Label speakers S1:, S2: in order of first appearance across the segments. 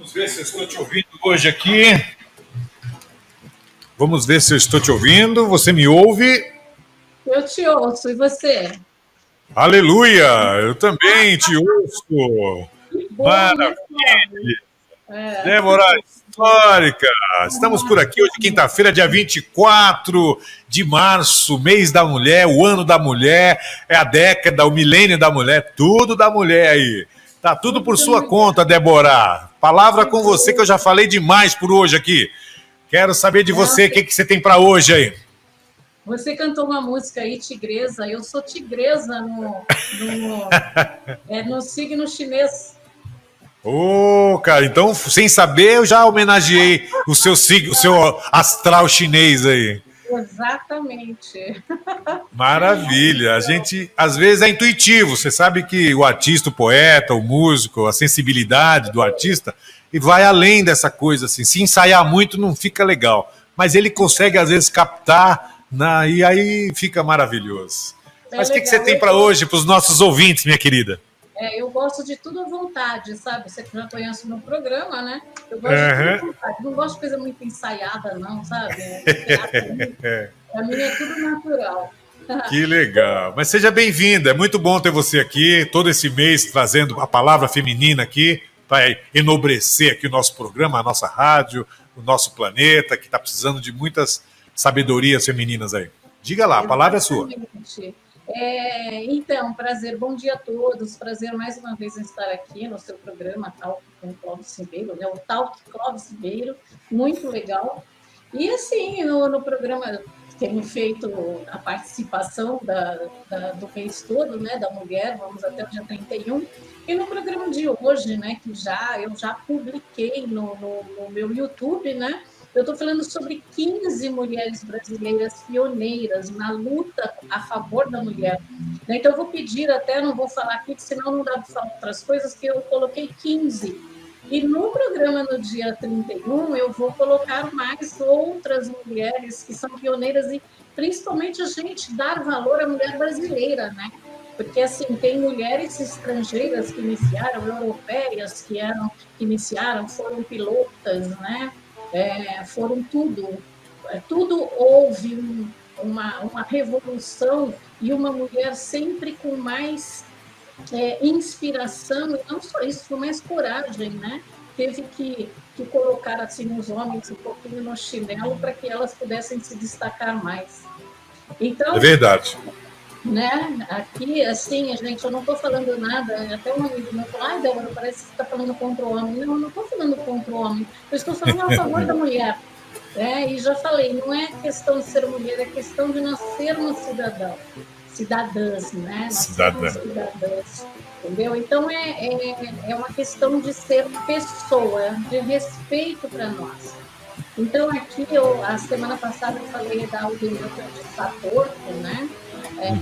S1: Vamos ver se eu estou te ouvindo hoje aqui. Vamos ver se eu estou te ouvindo. Você me ouve?
S2: Eu te ouço, e você?
S1: Aleluia! Eu também te ouço.
S2: Que bom, né, Cláudio?
S1: Maravilha!
S2: É.
S1: Débora Histórica! Estamos por aqui hoje, quinta-feira, dia 24 de março, mês da mulher, o ano da mulher, é a década, o milênio da mulher, tudo da mulher aí. Tá tudo por sua conta, Débora. Palavra com você, que eu já falei demais por hoje aqui. Quero saber de você, o que você tem para hoje aí?
S2: Você cantou uma música aí, tigresa. Eu sou tigresa no signo chinês.
S1: Cara, então, sem saber, eu já homenageei o seu astral chinês aí.
S2: Exatamente.
S1: Maravilha. A gente, às vezes, é intuitivo. Você sabe que o artista, o poeta, o músico, a sensibilidade do artista, e vai além dessa coisa, assim. Se ensaiar muito, não fica legal. Mas ele consegue, às vezes, captar, e aí fica maravilhoso. Mas o que você tem para hoje, para os nossos ouvintes, minha querida?
S2: Eu gosto de tudo à vontade, sabe? Você já conhece o meu programa, né? Eu gosto de tudo à vontade. Não gosto de coisa muito ensaiada, não, sabe? Para mim é tudo natural.
S1: Que legal. Mas seja bem-vinda. É muito bom ter você aqui, todo esse mês trazendo a palavra feminina aqui para enobrecer aqui o nosso programa, a nossa rádio, o nosso planeta, que está precisando de muitas sabedorias femininas aí. Diga lá, a palavra é sua.
S2: Então, prazer, bom dia a todos, prazer mais uma vez em estar aqui no seu programa Talk com Clóvis Ribeiro, né? O Talk Clóvis Ribeiro, muito legal. E assim, no programa tenho feito a participação do mês todo, né, da mulher, vamos até o dia 31, e no programa de hoje, né, que eu já publiquei no meu YouTube, né, eu estou falando sobre 15 mulheres brasileiras pioneiras na luta a favor da mulher. Então, eu vou pedir até, não vou falar aqui, senão não dá para falar outras coisas, que eu coloquei 15. E no programa no dia 31, eu vou colocar mais outras mulheres que são pioneiras e principalmente a gente dar valor à mulher brasileira, né? Porque, assim, tem mulheres estrangeiras que iniciaram, europeias que iniciaram, foram pilotas, né? Foram tudo. Tudo houve uma revolução e uma mulher sempre com mais inspiração, e não só isso, com mais coragem, né? Teve que colocar assim os homens um pouquinho no chinelo para que elas pudessem se destacar mais. Então,
S1: é verdade.
S2: Né? Aqui, assim, gente, eu não estou falando nada, até um amigo meu falou, ai, Débora, parece que você está falando contra o homem. Não, eu não estou falando contra o homem, eu estou falando a favor da mulher. E já falei, não é questão de ser mulher, é questão de nós sermos cidadãs, né? Nós sermos cidadãs, entendeu? Então, é uma questão de ser pessoa, de respeito para nós. Então, aqui, a semana passada, eu falei da Aldemir de Satorto, né?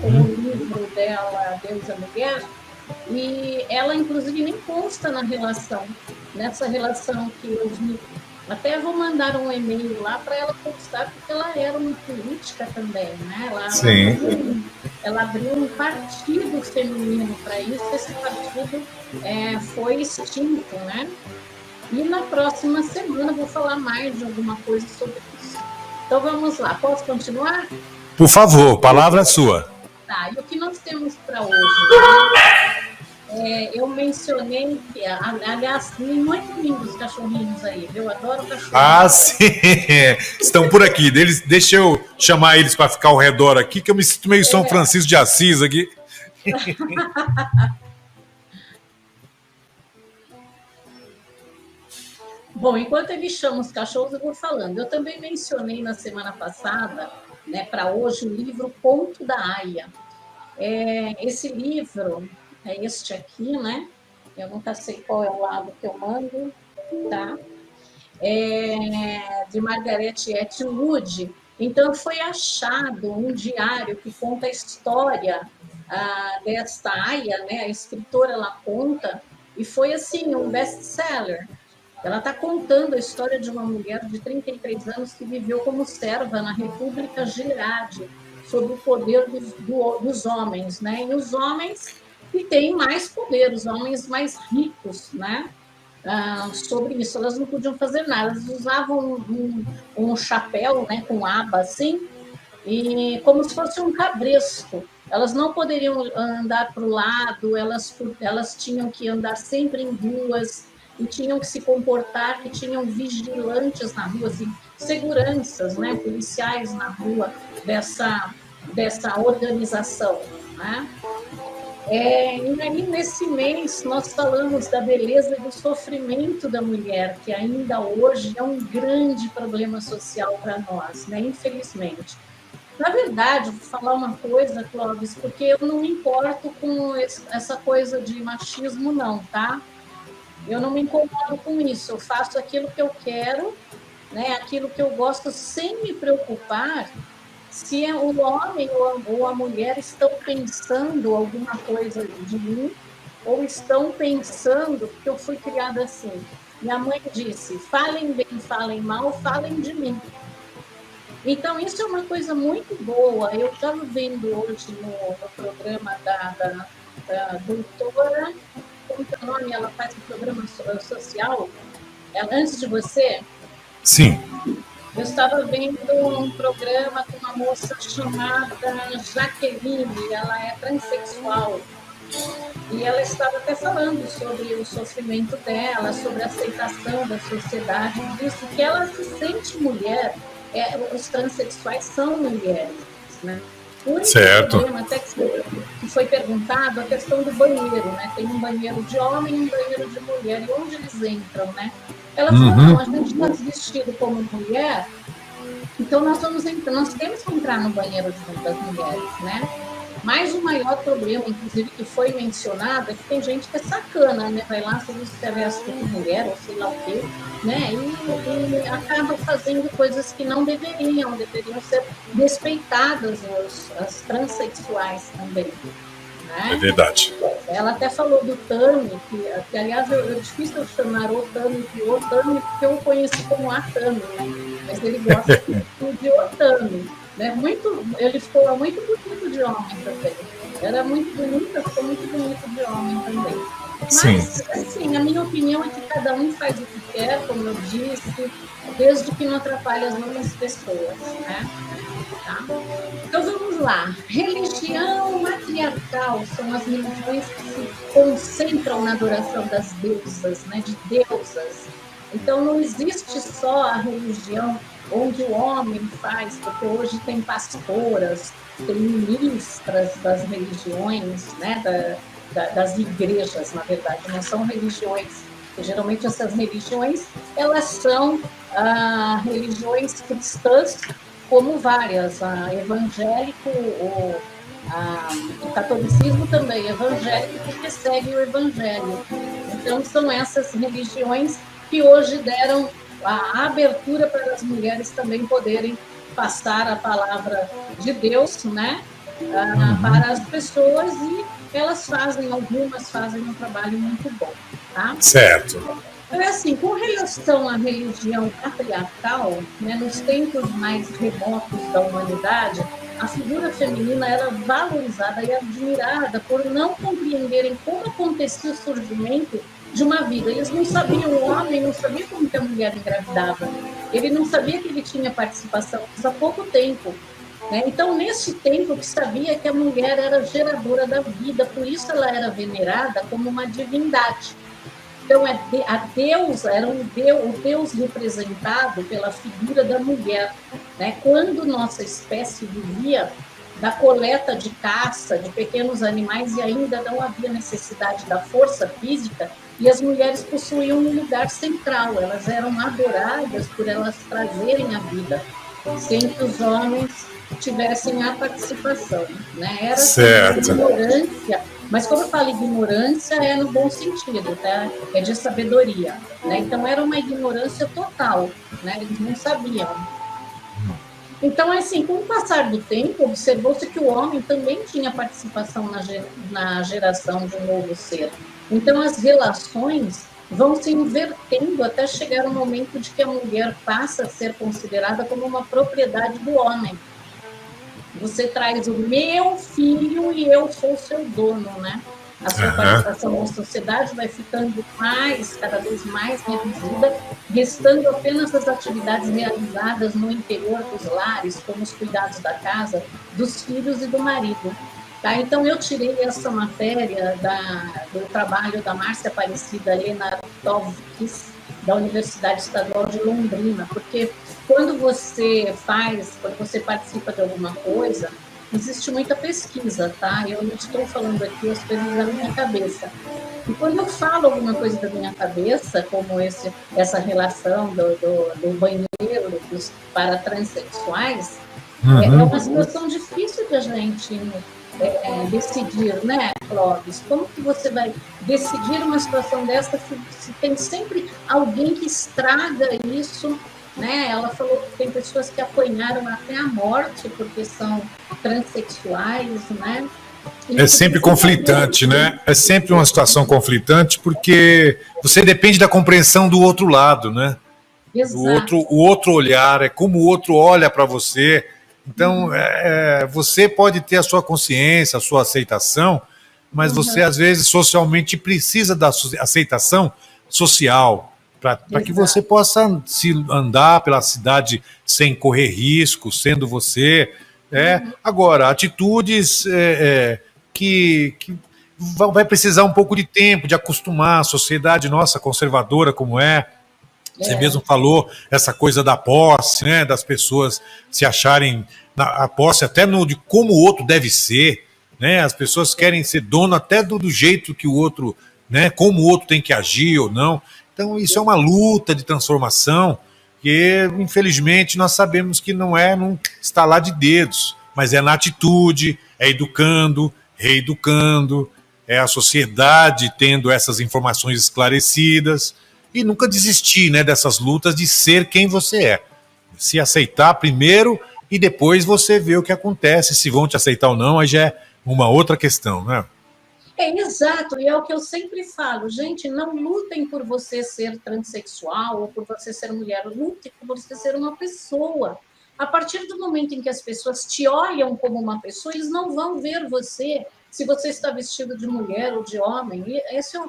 S2: Com o livro dela, Deus é Mulher, e ela, inclusive, nem consta nessa relação que os... Até vou mandar um e-mail lá para ela constar, porque ela era uma política também, né? Ela abriu um partido feminino para isso, esse partido foi extinto, né? E na próxima semana eu vou falar mais de alguma coisa sobre isso. Então vamos lá, posso continuar?
S1: Por favor, palavra é sua.
S2: Tá, e o que nós temos para hoje? Eu mencionei que, aliás, muito lindos os cachorrinhos aí, eu adoro cachorro.
S1: Ah, sim! Estão por aqui. Deixa eu chamar eles para ficar ao redor aqui, que eu me sinto meio São Francisco de Assis aqui.
S2: Bom, enquanto eles chamam os cachorros, eu vou falando. Eu também mencionei na semana passada, né, para hoje, o livro Conto da Aia. Esse livro é este aqui, né? Eu nunca sei qual é o lado que eu mando, tá? De Margaret Atwood. Então, foi achado um diário que conta a história desta Aia, né? A escritora, ela conta, e foi, assim, um best-seller. Ela está contando a história de uma mulher de 33 anos que viveu como serva na República Gileade, sob o poder dos homens, né? E os homens que têm mais poder, os homens mais ricos, né? sobre isso. Elas não podiam fazer nada. Elas usavam um chapéu, né, com aba assim, e como se fosse um cabresto. Elas não poderiam andar para o lado, elas tinham que andar sempre em duas e tinham que se comportar, que tinham vigilantes na rua, assim, seguranças, né, policiais na rua dessa organização, né? E aí, nesse mês, nós falamos da beleza e do sofrimento da mulher, que ainda hoje é um grande problema social para nós, né? Infelizmente. Na verdade, vou falar uma coisa, Clóvis, porque eu não me importo com essa coisa de machismo, não, tá? Eu não me incomodo com isso. Eu faço aquilo que eu quero, né? Aquilo que eu gosto, sem me preocupar se o homem ou a mulher estão pensando alguma coisa de mim ou estão pensando que eu fui criada assim. Minha mãe disse: falem bem, falem mal, falem de mim. Então, isso é uma coisa muito boa. Eu estava vendo hoje no programa da doutora, como que é o nome? Ela faz um programa social, antes de você.
S1: Sim.
S2: Eu estava vendo um programa com uma moça chamada Jaqueline, ela é transexual. E ela estava até falando sobre o sofrimento dela, sobre a aceitação da sociedade, disso que ela se sente mulher. Os transexuais são mulheres, né? O único problema, até que foi perguntado, a questão do banheiro, né? Tem um banheiro de homem e um banheiro de mulher, e onde eles entram, né? Ela falou, não, a gente está vestido como mulher, então nós temos que entrar no banheiro das mulheres, né? Mas o maior problema, inclusive, que foi mencionado, é que tem gente que é sacana, né? Vai lá, se veste como mulher, ou sei lá o quê, né? E acaba fazendo coisas que não deveriam ser respeitadas, as transexuais também. Né?
S1: É verdade.
S2: Ela até falou do Tami, que aliás, é difícil eu chamar o Tami de Otami, porque eu o conheci como Atami, né? Mas ele gosta de Otami. Né? Ele ficou muito bonito de homem também. Era muito bonita, ficou muito bonito de homem também. Mas, assim, a minha opinião é que cada um faz o que quer, como eu disse, desde que não atrapalhe as outras pessoas, né? Tá? Então vamos lá. Religião matriarcal são as religiões que se concentram na adoração das deusas, né? De deusas. Então não existe só a religião onde o homem faz, porque hoje tem pastoras, tem ministras das religiões, né? Das igrejas, na verdade, não são religiões. Geralmente essas religiões, elas são religiões cristãs, como várias, evangélico, o catolicismo também, evangélico, porque segue o evangelho. Então, são essas religiões que hoje deram a abertura para as mulheres também poderem passar a palavra de Deus, né, para as pessoas, e algumas fazem um trabalho muito bom. Tá?
S1: Certo.
S2: Então, assim, com relação à religião patriarcal, né, nos tempos mais remotos da humanidade, a figura feminina era valorizada e admirada por não compreenderem como acontecia o surgimento de uma vida. Eles não sabiam, o homem não sabia como que a mulher engravidava. Ele não sabia que ele tinha participação há pouco tempo. Né? Então, nesse tempo, que sabia que a mulher era geradora da vida, por isso ela era venerada como uma divindade. Então, a deusa era o Deus representado pela figura da mulher. Né? Quando nossa espécie vivia da coleta de caça de pequenos animais e ainda não havia necessidade da força física, e as mulheres possuíam um lugar central, elas eram adoradas por elas trazerem a vida, sem que os homens tivessem a participação. Né? Era
S1: certo.
S2: Ignorância, mas quando eu falo ignorância é no bom sentido, tá? É de sabedoria. Né? Então era uma ignorância total, né? Eles não sabiam. Então, assim, com o passar do tempo, observou-se que o homem também tinha participação na geração de um novo ser. Então, as relações vão se invertendo até chegar o momento de que a mulher passa a ser considerada como uma propriedade do homem. Você traz o meu filho e eu sou seu dono, né? A sua participação na sociedade vai ficando cada vez mais reduzida, restando apenas as atividades realizadas no interior dos lares, como os cuidados da casa, dos filhos e do marido. Tá? Então, eu tirei essa matéria do trabalho da Márcia Aparecida Lenartovskis, da Universidade Estadual de Londrina, porque quando você participa de alguma coisa, existe muita pesquisa, tá? Eu não estou falando aqui as coisas da minha cabeça. E quando eu falo alguma coisa da minha cabeça, como essa relação do banheiro para transexuais, é uma situação difícil de a gente decidir, né, Clóvis? Como que você vai decidir uma situação dessa se tem sempre alguém que estraga isso, né? Ela falou que tem pessoas que apanharam até a morte porque são transexuais, né?
S1: É sempre conflitante, né? É sempre uma situação conflitante porque você depende da compreensão do outro lado, né?
S2: Exato.
S1: O outro olhar, é como o outro olha para você. Então, você pode ter a sua consciência, a sua aceitação, mas você, às vezes, socialmente precisa da aceitação social para que você possa se andar pela cidade sem correr risco, sendo você. Agora, atitudes que vai precisar um pouco de tempo, de acostumar a sociedade nossa conservadora como é. Você mesmo falou essa coisa da posse, né? Das pessoas se acharem a posse até de como o outro deve ser, né? As pessoas querem ser dono até do jeito que o outro, né? Como o outro tem que agir ou não. Então isso é uma luta de transformação que, infelizmente, nós sabemos que não estalar de dedos, mas é na atitude, é educando, reeducando, é a sociedade tendo essas informações esclarecidas. E nunca desistir, né, dessas lutas de ser quem você é. Se aceitar primeiro e depois você vê o que acontece. Se vão te aceitar ou não, aí já é uma outra questão, né?
S2: Exato, e é o que eu sempre falo, gente, não lutem por você ser transexual ou por você ser mulher, lutem por você ser uma pessoa. A partir do momento em que as pessoas te olham como uma pessoa, eles não vão ver você se você está vestido de mulher ou de homem. Esse é um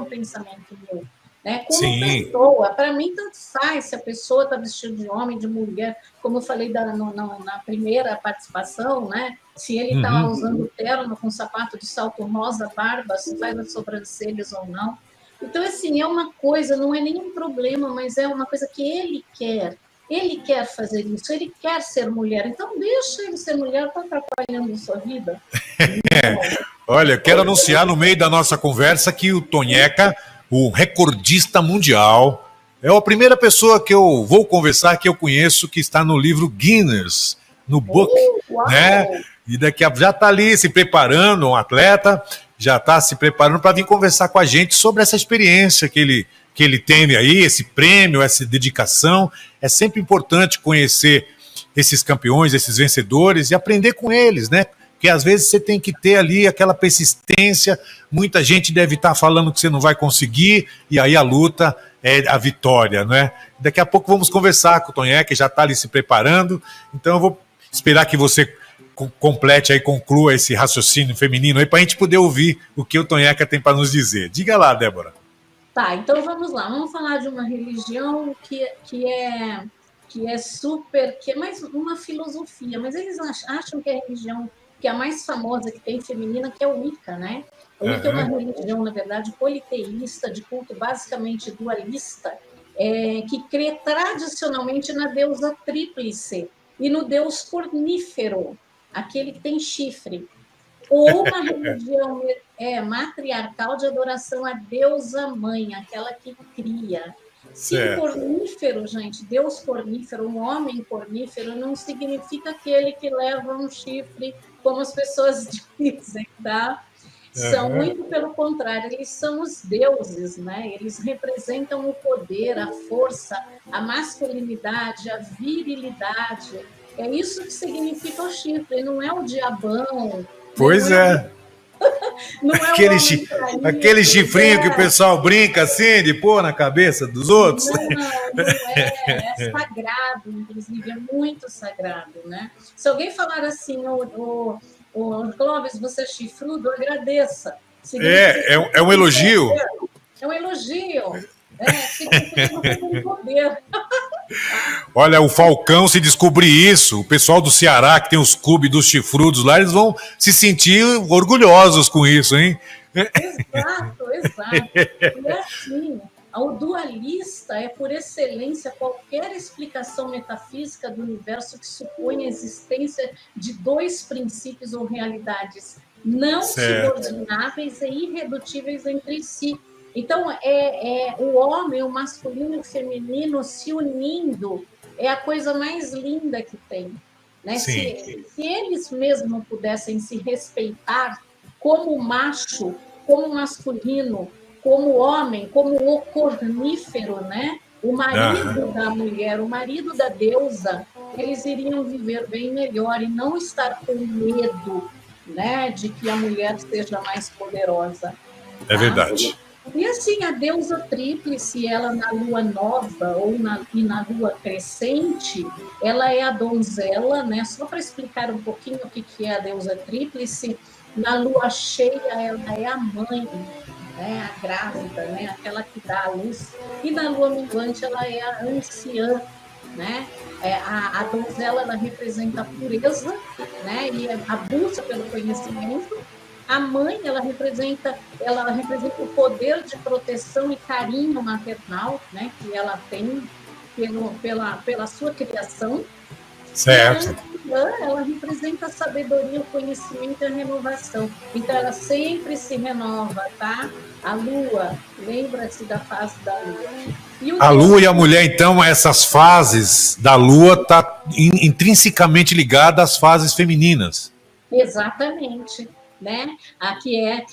S2: pensamento meu. Né? Como pessoa, para mim, tanto faz se a pessoa está vestida de homem, de mulher, como eu falei na primeira participação, né? Se ele está usando terno com sapato de salto rosa, barba, se faz as sobrancelhas ou não. Então, assim, é uma coisa, não é nenhum problema, mas é uma coisa que ele quer. Ele quer fazer isso, ele quer ser mulher. Então, deixa ele ser mulher, está atrapalhando a sua vida.
S1: Olha, eu quero anunciar no meio da nossa conversa que o Tonheca, o recordista mundial, é a primeira pessoa que eu vou conversar que eu conheço que está no livro Guinness, no book, né? E daqui já está ali se preparando, um atleta, já está se preparando para vir conversar com a gente sobre essa experiência que ele tem aí, esse prêmio, essa dedicação. É sempre importante conhecer esses campeões, esses vencedores e aprender com eles, né? Porque às vezes você tem que ter ali aquela persistência, muita gente deve estar falando que você não vai conseguir, e aí a luta é a vitória, né? Daqui a pouco vamos conversar com o Tonheca, que já está ali se preparando, então eu vou esperar que você complete aí, conclua esse raciocínio feminino aí, para a gente poder ouvir o que o Tonheca tem para nos dizer. Diga lá, Débora.
S2: Tá, então vamos lá, vamos falar de uma religião que é super, que é mais uma filosofia, mas eles acham que é a religião que é a mais famosa que tem feminina, que é o Wicca, né? O Wicca é uma religião, na verdade, politeísta, de culto basicamente dualista, que crê tradicionalmente na deusa tríplice e no deus cornífero, aquele que tem chifre. Ou uma religião matriarcal de adoração à deusa mãe, aquela que cria. Se cornífero, gente, Deus cornífero, um homem cornífero, não significa aquele que leva um chifre, como as pessoas dizem, tá? São muito pelo contrário, eles são os deuses, né? Eles representam o poder, a força, a masculinidade, a virilidade. É isso que significa o chifre, não é o diabão.
S1: Pois é.
S2: Não é
S1: aquele chifrinho que o pessoal brinca assim, de pôr na cabeça dos outros.
S2: Não é. É sagrado, inclusive, é muito sagrado, né? Se alguém falar assim, Clóvis, você é chifrudo, agradeça,
S1: É um elogio.
S2: É um elogio. Significa que tem poder.
S1: Olha, o Falcão, se descobrir isso, o pessoal do Ceará, que tem os clubes dos chifrudos lá, eles vão se sentir orgulhosos com isso, hein?
S2: Exato. E é assim, o dualista é, por excelência, qualquer explicação metafísica do universo que supõe a existência de dois princípios ou realidades não subordináveis e irredutíveis entre si. Então, o homem, o masculino e o feminino se unindo é a coisa mais linda que tem. Né? Se eles mesmos pudessem se respeitar como macho, como masculino, como homem, como o cornífero, né? O marido da mulher, o marido da deusa, eles iriam viver bem melhor e não estar com medo, né, de que a mulher seja mais poderosa.
S1: É verdade.
S2: E assim, a deusa tríplice, ela na lua nova ou na lua crescente, ela é a donzela, né? Só para explicar um pouquinho o que é a deusa tríplice, na lua cheia ela é a mãe, né? A grávida, né? Aquela que dá a luz. E na lua minguante ela é a anciã, né? A donzela ela representa a pureza, né? E a busca pelo conhecimento. A mãe, ela representa o poder de proteção e carinho maternal, né, que ela tem pela sua criação.
S1: Certo.
S2: E a anciã, ela representa a sabedoria, o conhecimento e a renovação. Então, ela sempre se renova, tá? A lua, lembra-se da fase da lua.
S1: A lua e a mulher, então, essas fases da lua tá intrinsecamente ligada às fases femininas.
S2: Exatamente. Né? Aqui é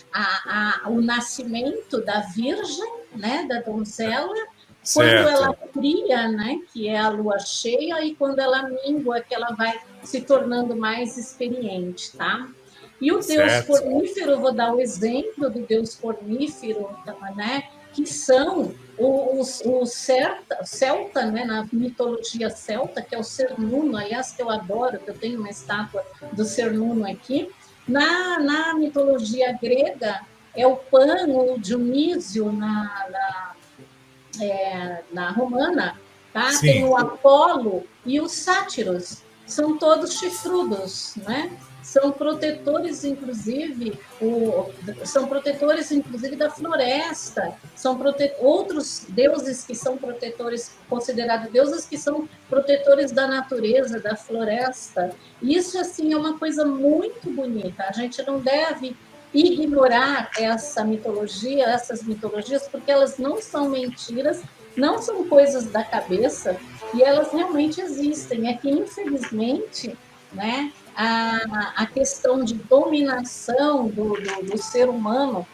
S2: o nascimento da virgem, né? Da donzela, quando ela cria, né? Que é a lua cheia, e quando ela mingua, que ela vai se tornando mais experiente, tá? E o deus cornífero, vou dar o exemplo do deus cornífero, né? Que são o celta, né? Na mitologia celta, que é o Cernunno, aliás, que eu adoro, que eu tenho uma estátua do Cernunno aqui. Na mitologia grega, é o Pan, o Dionísio na romana, tá? Tem o Apolo e os sátiros, são todos chifrudos, né? São protetores, inclusive, da floresta, são outros deuses que são protetores, considerados deuses que são protetores da natureza, da floresta. Isso, assim, é uma coisa muito bonita. A gente não deve ignorar essas mitologias, porque elas não são mentiras, não são coisas da cabeça, e elas realmente existem. É que, infelizmente, né, a questão de dominação do ser humano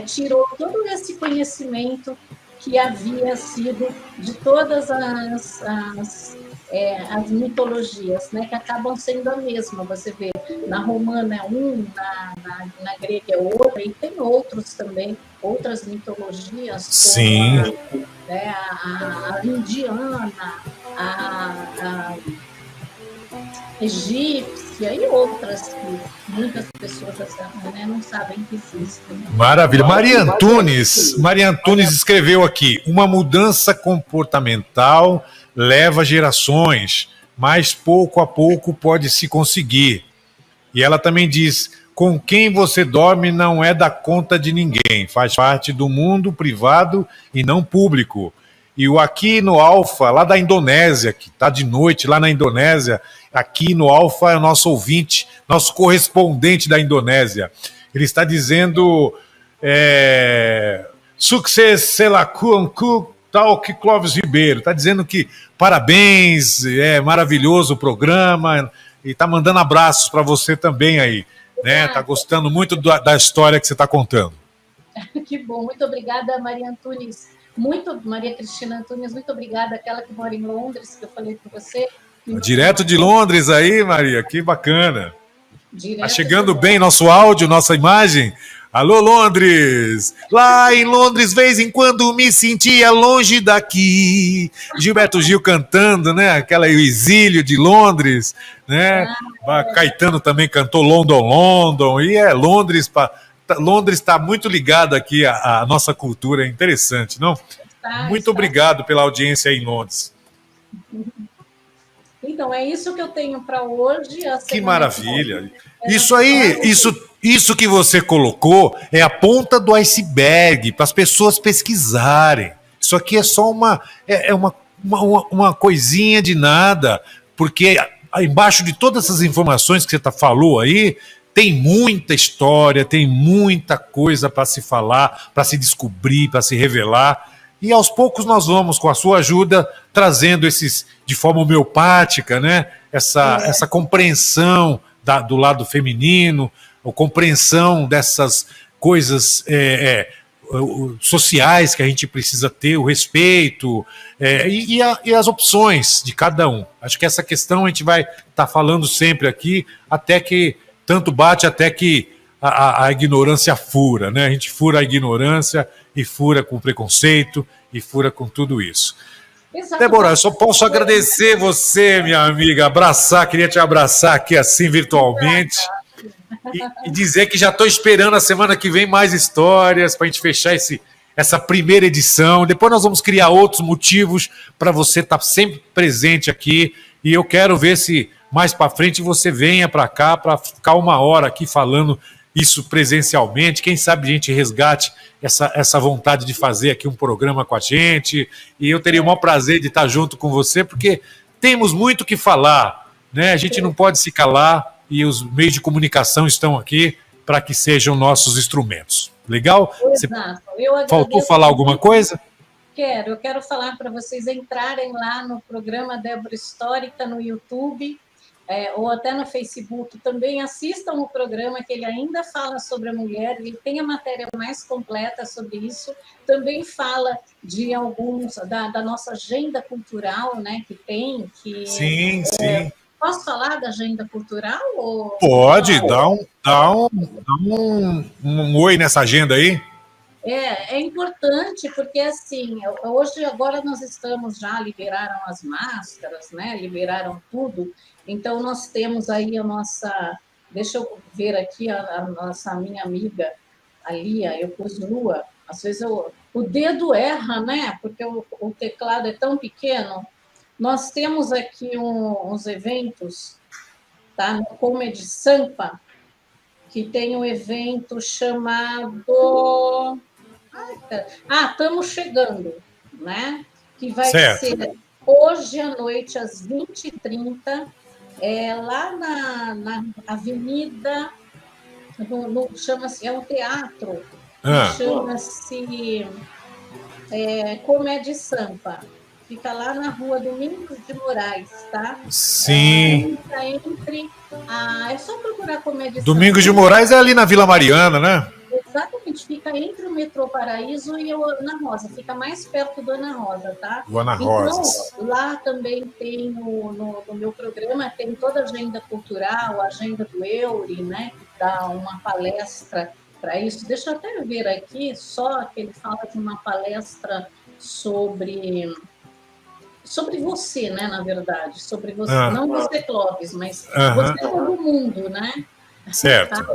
S2: tirou todo esse conhecimento que havia sido de todas as mitologias, né, que acabam sendo a mesma. Você vê, na romana é um, na grega é outra, e tem outros também, outras mitologias,
S1: sim,
S2: como a indiana, a egípcia e outras que muitas pessoas, né, não sabem que existem.
S1: Maravilha. Maria Antunes escreveu aqui: uma mudança comportamental leva gerações, mas pouco a pouco pode se conseguir. E ela também diz: com quem você dorme não é da conta de ninguém, faz parte do mundo privado e não público. E o Aqui no Alfa, lá da Indonésia, que está de noite lá na Indonésia, Aqui no Alfa é o nosso ouvinte, nosso correspondente da Indonésia. Ele está dizendo: Success Selakunku Talk Clóvis Ribeiro. Está dizendo que parabéns, é maravilhoso o programa, e está mandando abraços para você também aí. Né? Está gostando muito da história que você está contando.
S2: Que bom, muito obrigada, Maria Antunes. Maria Cristina Antunes, muito obrigada, aquela que mora em Londres, que eu falei para você.
S1: Direto de Londres aí, Maria, que bacana. Está chegando bem nosso áudio, nossa imagem. Alô, Londres! Lá em Londres, vez em quando me sentia longe daqui. Gilberto Gil cantando, né? Aquela exílio de Londres, né? Caetano também cantou London, London. E Londres Londres está muito ligado aqui à nossa cultura, é interessante, não? Muito obrigado pela audiência aí em Londres.
S2: Então, é isso que eu tenho para hoje.
S1: Que maravilha. Isso aí, isso que você colocou é a ponta do iceberg para as pessoas pesquisarem. Isso aqui é só uma coisinha de nada, porque embaixo de todas essas informações que você falou aí, tem muita história, tem muita coisa para se falar, para se descobrir, para se revelar. E aos poucos nós vamos, com a sua ajuda, trazendo esses, de forma homeopática, né? Essa compreensão do lado feminino, a compreensão dessas coisas sociais que a gente precisa ter, o respeito e as opções de cada um. Acho que essa questão a gente vai estar falando sempre aqui, até que tanto bate até que a ignorância fura, né? A gente fura a ignorância e fura com preconceito e fura com tudo isso. Exatamente. Débora, eu só posso agradecer você, minha amiga, queria te abraçar aqui assim virtualmente e dizer que já estou esperando a semana que vem mais histórias para a gente fechar essa primeira edição. Depois nós vamos criar outros motivos para você estar sempre presente aqui e eu quero ver se mais para frente você venha para cá para ficar 1 hora aqui falando isso presencialmente, quem sabe a gente resgate essa vontade de fazer aqui um programa com a gente, e eu teria o maior prazer de estar junto com você, porque temos muito o que falar, né? A gente não pode se calar, e os meios de comunicação estão aqui para que sejam nossos instrumentos. Legal?
S2: Exato.
S1: Faltou falar alguma coisa?
S2: Eu quero falar para vocês entrarem lá no programa Débora Histórica no YouTube, ou até no Facebook, também assistam o programa, que ele ainda fala sobre a mulher, ele tem a matéria mais completa sobre isso, também fala de alguns, da nossa agenda cultural, né, que tem, que...
S1: Sim.
S2: Posso falar da agenda cultural? Ou...
S1: Pode, dá um oi nessa agenda aí.
S2: É importante, porque assim, agora nós liberaram as máscaras, né? Liberaram tudo, então nós temos aí deixa eu ver aqui a minha amiga, a Lia, eu pus Lua, às vezes o dedo erra, né? Porque o teclado é tão pequeno. Nós temos aqui uns eventos, tá? No Comedy Sampa, que tem um evento chamado... estamos chegando, né? Que vai ser hoje à noite, às 20h30, lá na Avenida, chama-se, é um teatro, chama-se Comedy Sampa. Fica lá na rua Domingos de Moraes, tá?
S1: Sim.
S2: É só procurar Comédia
S1: Domingos de Moraes é ali na Vila Mariana, né?
S2: Exatamente, fica entre o Metrô Paraíso e o Ana Rosa, fica mais perto do Ana Rosa, tá?
S1: O Ana Rosa.
S2: Então, lá também tem, no meu programa, tem toda a agenda cultural, a agenda do Euri, né? Que dá uma palestra para isso. Deixa eu até ver aqui, só que ele fala de uma palestra sobre você, né, na verdade, sobre você, não você, Clóvis, mas você todo mundo, né?
S1: Certo.
S2: Tá?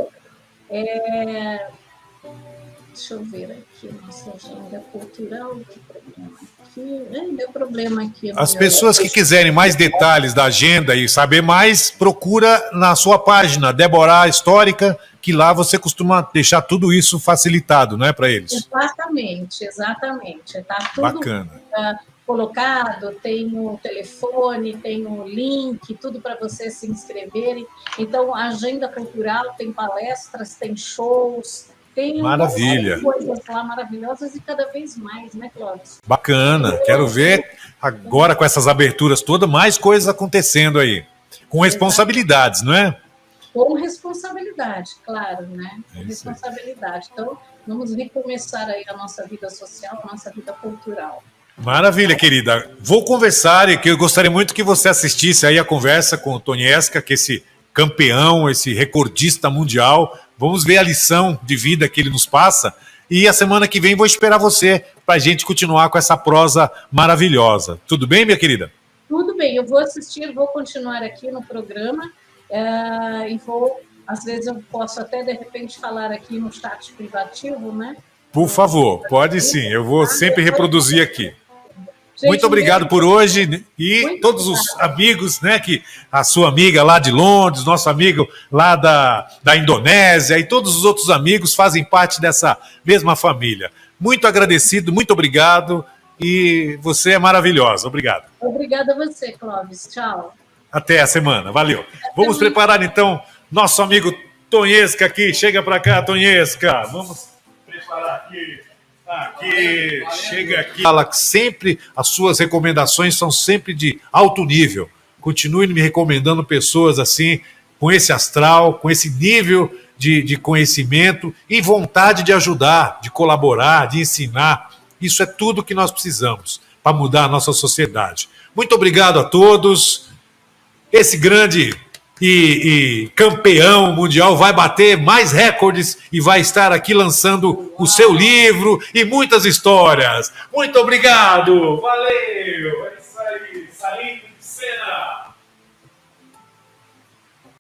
S2: Deixa eu ver aqui, nossa agenda cultural, que problema aqui, meu problema aqui.
S1: As pessoas que quiserem mais detalhes da agenda e saber mais, procura na sua página, Débora Histórica, que lá você costuma deixar tudo isso facilitado, não é, para eles?
S2: Exatamente. Tá tudo
S1: bacana.
S2: Colocado, tem o telefone, tem o link, tudo para vocês se inscreverem. Então, a agenda cultural tem palestras, tem shows, tem coisas lá maravilhosas e cada vez mais, né, Clóvis?
S1: Bacana, quero ver agora com essas aberturas todas, mais coisas acontecendo aí. Com responsabilidades, não é?
S2: Com responsabilidade, claro, né? Com responsabilidade. Então, vamos recomeçar aí a nossa vida social, a nossa vida cultural.
S1: Maravilha, querida. Vou conversar e que eu gostaria muito que você assistisse aí a conversa com o Toniesca, que é esse campeão, esse recordista mundial. Vamos ver a lição de vida que ele nos passa. E a semana que vem vou esperar você para a gente continuar com essa prosa maravilhosa. Tudo bem, minha querida?
S2: Tudo bem, eu vou assistir, vou continuar aqui no programa e vou Às vezes eu posso até, de repente, falar aqui no chat privativo, né?
S1: Por favor, pode sim. Eu vou sempre reproduzir aqui.
S2: Gente,
S1: Muito obrigado por hoje e
S2: Muito
S1: todos os amigos, né, que a sua amiga lá de Londres, nosso amigo lá da Indonésia e todos os outros amigos fazem parte dessa mesma família. Muito agradecido, muito obrigado e você é maravilhosa. Obrigado.
S2: Obrigada a você, Clóvis. Tchau.
S1: Até a semana. Valeu. Vamos preparar então nosso amigo Tonhesca aqui. Chega para cá, Tonhesca. Vamos preparar aqui. Aqui, chega aqui. Fala sempre, as suas recomendações são sempre de alto nível. Continue me recomendando pessoas assim, com esse astral, com esse nível de conhecimento e vontade de ajudar, de colaborar, de ensinar. Isso é tudo que nós precisamos para mudar a nossa sociedade. Muito obrigado a todos. Esse grande e campeão mundial vai bater mais recordes e vai estar aqui lançando o seu livro e muitas histórias. Muito obrigado, valeu, é isso aí, saindo de cena.